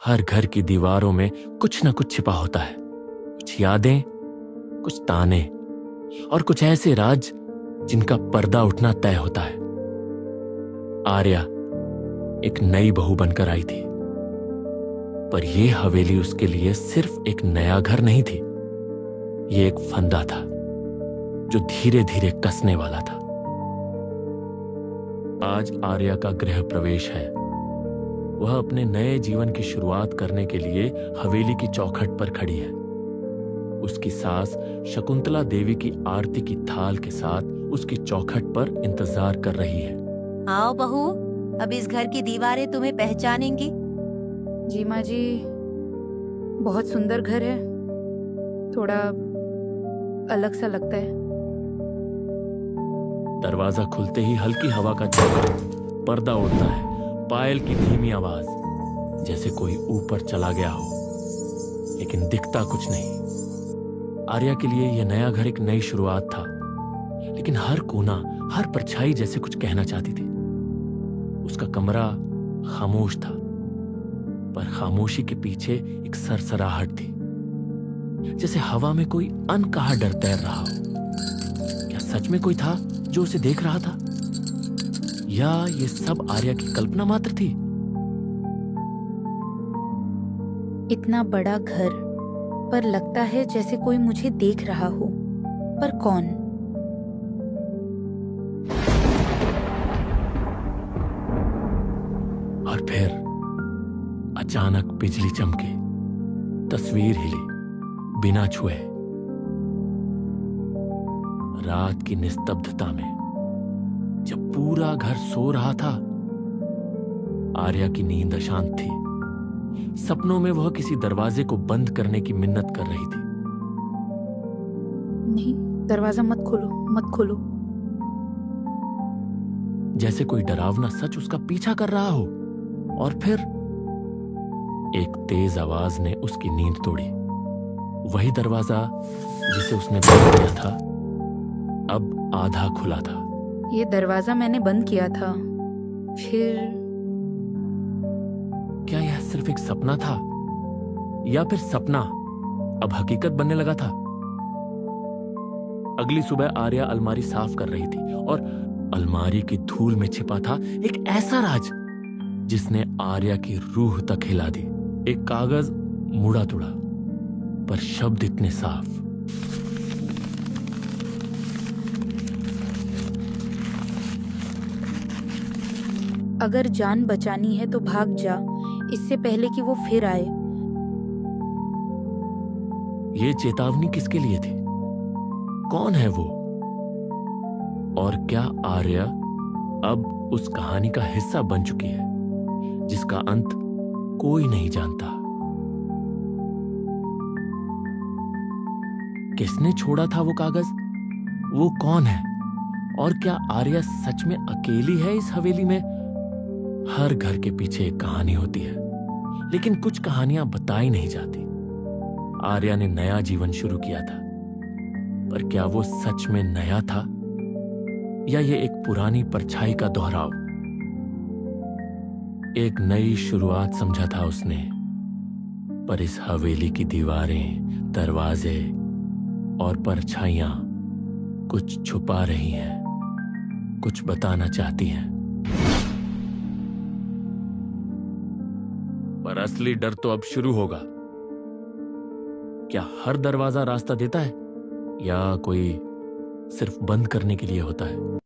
हर घर की दीवारों में कुछ ना कुछ छिपा होता है, कुछ यादें, कुछ ताने और कुछ ऐसे राज जिनका पर्दा उठना तय होता है। आर्या एक नई बहू बनकर आई थी, पर यह हवेली उसके लिए सिर्फ एक नया घर नहीं थी। यह एक फंदा था जो धीरे धीरे कसने वाला था। आज आर्या का गृह प्रवेश है। वह अपने नए जीवन की शुरुआत करने के लिए हवेली की चौखट पर खड़ी है। उसकी सास शकुंतला देवी की आरती की थाल के साथ उसकी चौखट पर इंतजार कर रही है। आओ बहू, अब इस घर की दीवारें तुम्हें पहचानेंगी। जी माँ जी, बहुत सुंदर घर है, थोड़ा अलग सा लगता है। दरवाजा खुलते ही हल्की हवा का झोंका, पर्दा उड़ता है, पायल की धीमी आवाज, जैसे कोई ऊपर चला गया हो, लेकिन दिखता कुछ नहीं। आर्या के लिए यह नया घर एक नई शुरुआत था, लेकिन हर कोना, हर परछाई जैसे कुछ कहना चाहती थी। उसका कमरा खामोश था, पर खामोशी के पीछे एक सरसराहट थी, जैसे हवा में कोई अनकहा डर तैर रहा हो। क्या सच में कोई था जो उसे देख रहा था, या ये सब आर्या की कल्पना मात्र थी? इतना बड़ा घर, पर लगता है जैसे कोई मुझे देख रहा हो, पर कौन? और फिर अचानक बिजली चमकी, तस्वीर हिली बिना छुए। रात की निस्तब्धता में जब पूरा घर सो रहा था, आर्या की नींद अशांत थी। सपनों में वह किसी दरवाजे को बंद करने की मिन्नत कर रही थी। नहीं, दरवाजा मत खोलो, मत खोलो। जैसे कोई डरावना सच उसका पीछा कर रहा हो। और फिर एक तेज आवाज ने उसकी नींद तोड़ी। वही दरवाजा जिसे उसने बंद किया था, अब आधा खुला था। ये दरवाजा मैंने बंद किया था, फिर क्या यह सिर्फ एक सपना था, या फिर सपना अब हकीकत बनने लगा था? अगली सुबह आर्या अलमारी साफ कर रही थी, और अलमारी की धूल में छिपा था एक ऐसा राज जिसने आर्या की रूह तक हिला दी। एक कागज मुड़ा तुड़ा, पर शब्द इतने साफ। अगर जान बचानी है तो भाग जा, इससे पहले कि वो फिर आए। ये चेतावनी किसके लिए थी? कौन है वो? और क्या आर्या अब उस कहानी का हिस्सा बन चुकी है, जिसका अंत कोई नहीं जानता? किसने छोड़ा था वो कागज? वो कौन है? और क्या आर्या सच में अकेली है इस हवेली में? हर घर के पीछे एक कहानी होती है, लेकिन कुछ कहानियां बताई नहीं जाती। आर्या ने नया जीवन शुरू किया था, पर क्या वो सच में नया था, या ये एक पुरानी परछाई का दोहराव? एक नई शुरुआत समझा था उसने, पर इस हवेली की दीवारें, दरवाजे और परछाइयां कुछ छुपा रही हैं, कुछ बताना चाहती हैं। पर असली डर तो अब शुरू होगा। क्या हर दरवाजा रास्ता देता है, या कोई सिर्फ बंद करने के लिए होता है?